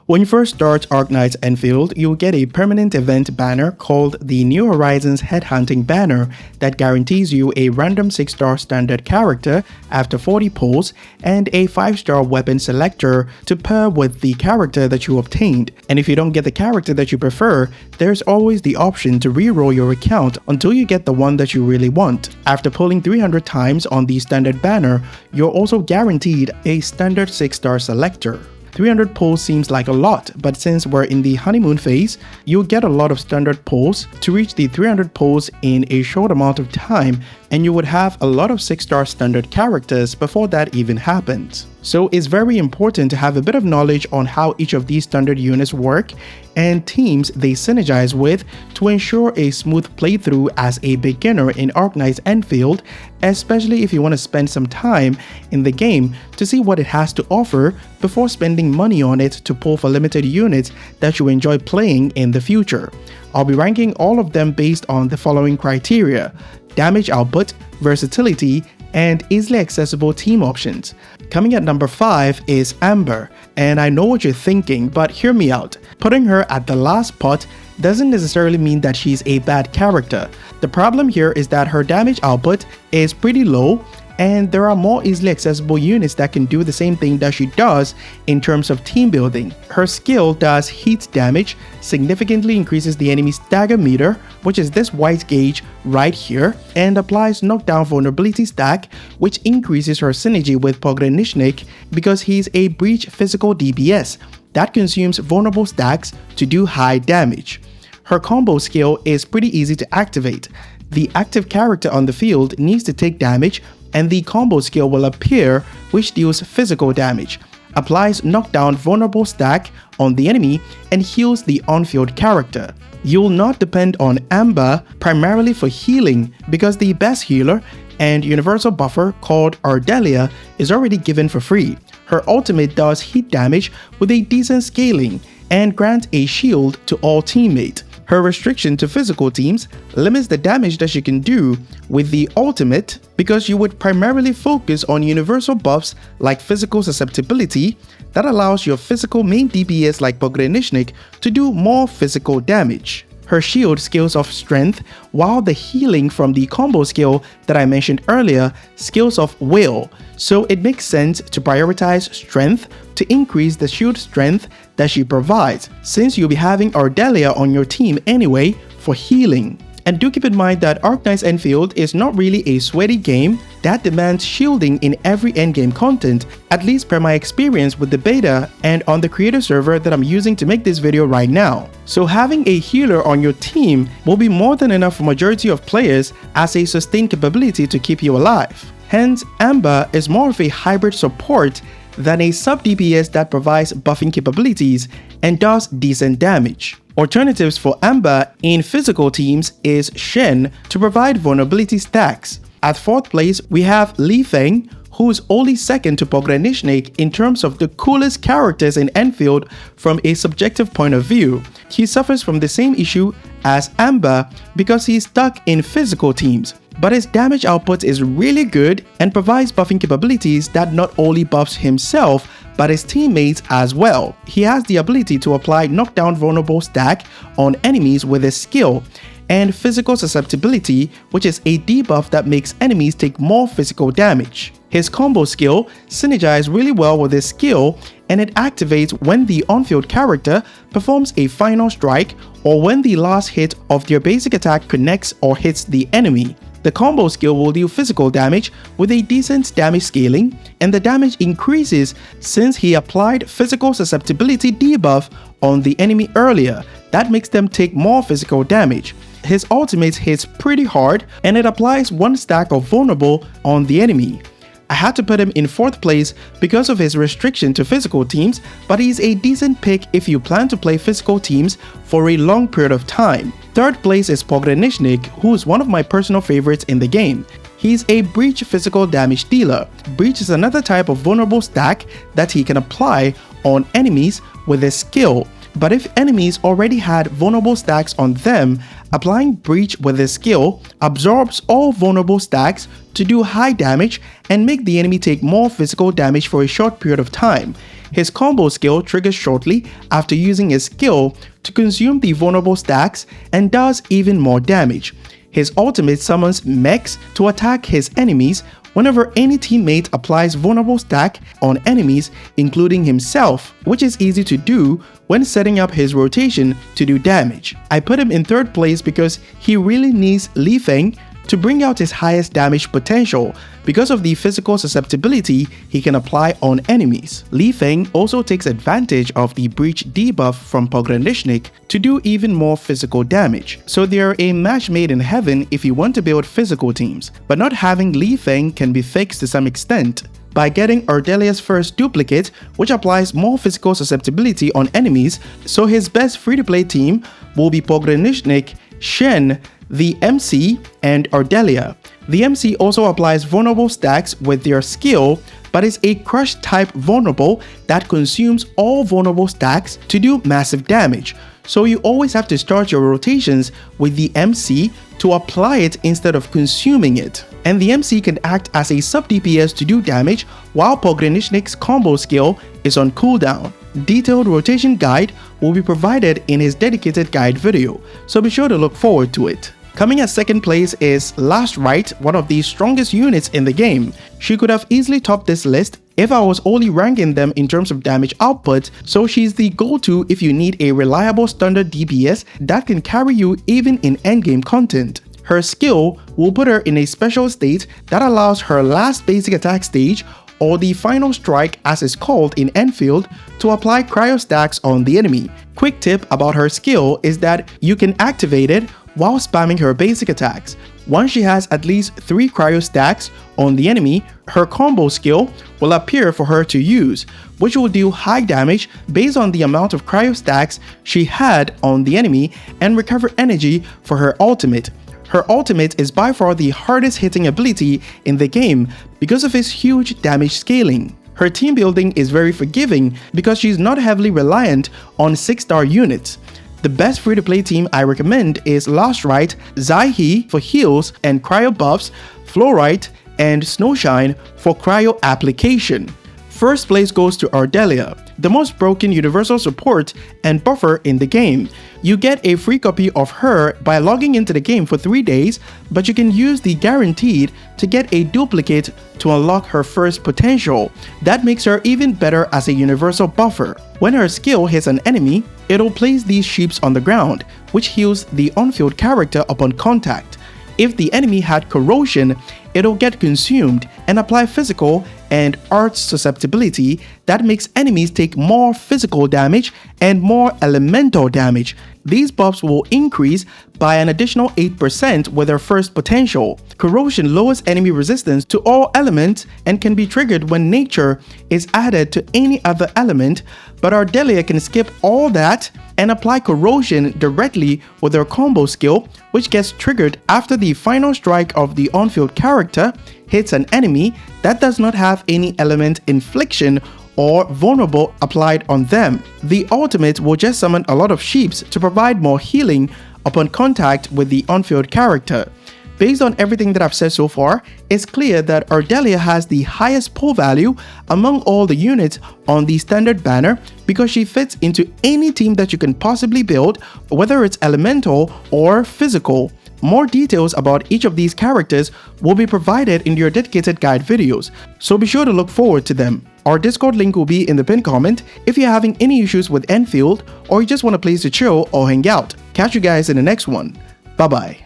When you first start Arknights Endfield, you'll get a permanent event banner called the New Horizons Headhunting banner that guarantees you a random 6-star standard character after 40 pulls and a 5-star weapon selector to pair with the character that you obtained. And if you don't get the character that you prefer, there's always the option to reroll your account until you get the one that you really want. After pulling 300 times on the standard banner, you're also guaranteed a standard 6-star selector. 300 pulls seems like a lot, but since we're in the honeymoon phase, you'll get a lot of standard pulls to reach the 300 pulls in a short amount of time, and you would have a lot of 6-star standard characters before that even happens. So it's very important to have a bit of knowledge on how each of these standard units work and teams they synergize with to ensure a smooth playthrough as a beginner in Arknights Endfield, especially if you want to spend some time in the game to see what it has to offer before spending money on it to pull for limited units that you enjoy playing in the future. I'll be ranking all of them based on the following criteria: damage output, versatility, and easily accessible team options. Coming at number 5 is Amber, and I know what you're thinking, but hear me out. Putting her at the last spot doesn't necessarily mean that she's a bad character. The problem here is that her damage output is pretty low, and there are more easily accessible units that can do the same thing that she does in terms of team building. Her skill does heat damage, significantly increases the enemy's dagger meter, which is this white gauge right here, and applies knockdown vulnerability stack, which increases her synergy with Pogranicznik because he's a breach physical DPS that consumes vulnerable stacks to do high damage. Her combo skill is pretty easy to activate. The active character on the field needs to take damage, and the combo skill will appear, which deals physical damage, applies knockdown vulnerable stack on the enemy, and heals the on-field character. You'll not depend on Amber primarily for healing because the best healer and universal buffer called Ardelia is already given for free. Her ultimate does heat damage with a decent scaling and grants a shield to all teammates. Her restriction to physical teams limits the damage that she can do with the ultimate because you would primarily focus on universal buffs like physical susceptibility that allows your physical main DPS like Pogranicznik to do more physical damage. Her shield scales off strength, while the healing from the combo skill that I mentioned earlier scales off will, so it makes sense to prioritize strength to increase the shield strength that she provides, since you'll be having Ardelia on your team anyway for healing. And do keep in mind that Arknights Endfield is not really a sweaty game that demands shielding in every endgame content, at least per my experience with the beta and on the creator server that I'm using to make this video right now. So having a healer on your team will be more than enough for majority of players as a sustained capability to keep you alive. Hence, Amber is more of a hybrid support than a sub-DPS that provides buffing capabilities and does decent damage. Alternatives for Amber in physical teams is Shen to provide vulnerability stacks. At 4th place, we have Li Feng, who is only second to Pogranicznik in terms of the coolest characters in Endfield from a subjective point of view. He suffers from the same issue as Amber because he's stuck in physical teams, but his damage output is really good and provides buffing capabilities that not only buffs himself but his teammates as well. He has the ability to apply knockdown vulnerable stack on enemies with his skill, and physical susceptibility, which is a debuff that makes enemies take more physical damage. His combo skill synergizes really well with his skill, and it activates when the on-field character performs a final strike or when the last hit of their basic attack connects or hits the enemy. The combo skill will deal physical damage with a decent damage scaling, and the damage increases since he applied physical susceptibility debuff on the enemy earlier. That makes them take more physical damage. His ultimate hits pretty hard, and it applies 1 stack of vulnerable on the enemy. I had to put him in 4th place because of his restriction to physical teams, but he's a decent pick if you plan to play physical teams for a long period of time. 3rd place is Pogranicznik, who is one of my personal favorites in the game. He's a breach physical damage dealer. Breach is another type of vulnerable stack that he can apply on enemies with his skill. But if enemies already had vulnerable stacks on them, applying Breach with his skill absorbs all vulnerable stacks to do high damage and make the enemy take more physical damage for a short period of time. His combo skill triggers shortly after using his skill to consume the vulnerable stacks and does even more damage. His ultimate summons mechs to attack his enemies whenever any teammate applies vulnerable stack on enemies, including himself, which is easy to do when setting up his rotation to do damage. I put him in third place because he really needs Li Feng to bring out his highest damage potential because of the physical susceptibility he can apply on enemies. Li Feng also takes advantage of the breach debuff from Pogranicznik to do even more physical damage. So they're a match made in heaven if you want to build physical teams, but not having Li Feng can be fixed to some extent by getting Ardelia's first duplicate, which applies more physical susceptibility on enemies, so his best free-to-play team will be Pogranicznik, Shen, the MC, and Ardelia. The MC also applies vulnerable stacks with their skill, but is a crush type vulnerable that consumes all vulnerable stacks to do massive damage. So you always have to start your rotations with the MC to apply it instead of consuming it. And the MC can act as a sub DPS to do damage while Pogranicznik's combo skill is on cooldown. Detailed rotation guide will be provided in his dedicated guide video, so be sure to look forward to it. Coming at second place is Last Right, one of the strongest units in the game. She could have easily topped this list if I was only ranking them in terms of damage output, so she's the go-to if you need a reliable standard DPS that can carry you even in endgame content. Her skill will put her in a special state that allows her last basic attack stage, or the final strike as is called in Enfield, to apply cryo stacks on the enemy. Quick tip about her skill is that you can activate it while spamming her basic attacks. Once she has at least 3 cryo stacks on the enemy, her combo skill will appear for her to use, which will do high damage based on the amount of cryo stacks she had on the enemy and recover energy for her ultimate. Her ultimate is by far the hardest hitting ability in the game because of its huge damage scaling. Her team building is very forgiving because she's not heavily reliant on 6-star units. The best free-to-play team I recommend is Last Right, Zai for heals and cryo buffs, Fluorite, and Snowshine for cryo application. First place goes to Ardelia, the most broken universal support and buffer in the game. You get a free copy of her by logging into the game for 3 days, but you can use the guaranteed to get a duplicate to unlock her first potential. That makes her even better as a universal buffer. When her skill hits an enemy, it'll place these sheeps on the ground, which heals the on-field character upon contact. If the enemy had corrosion, it'll get consumed and apply physical and arts susceptibility that makes enemies take more physical damage and more elemental damage. These buffs will increase by an additional 8% with their first potential. Corrosion lowers enemy resistance to all elements and can be triggered when nature is added to any other element, but Ardelia can skip all that and apply corrosion directly with her combo skill, which gets triggered after the final strike of the on-field character hits an enemy that does not have any element infliction or vulnerable applied on them. The ultimate will just summon a lot of sheeps to provide more healing upon contact with the on-field character. Based on everything that I've said so far, it's clear that Ardelia has the highest pull value among all the units on the standard banner because she fits into any team that you can possibly build, whether it's elemental or physical. More details about each of these characters will be provided in your dedicated guide videos, so be sure to look forward to them. Our Discord link will be in the pinned comment if you're having any issues with Enfield or you just want a place to chill or hang out. Catch you guys in the next one. Bye bye.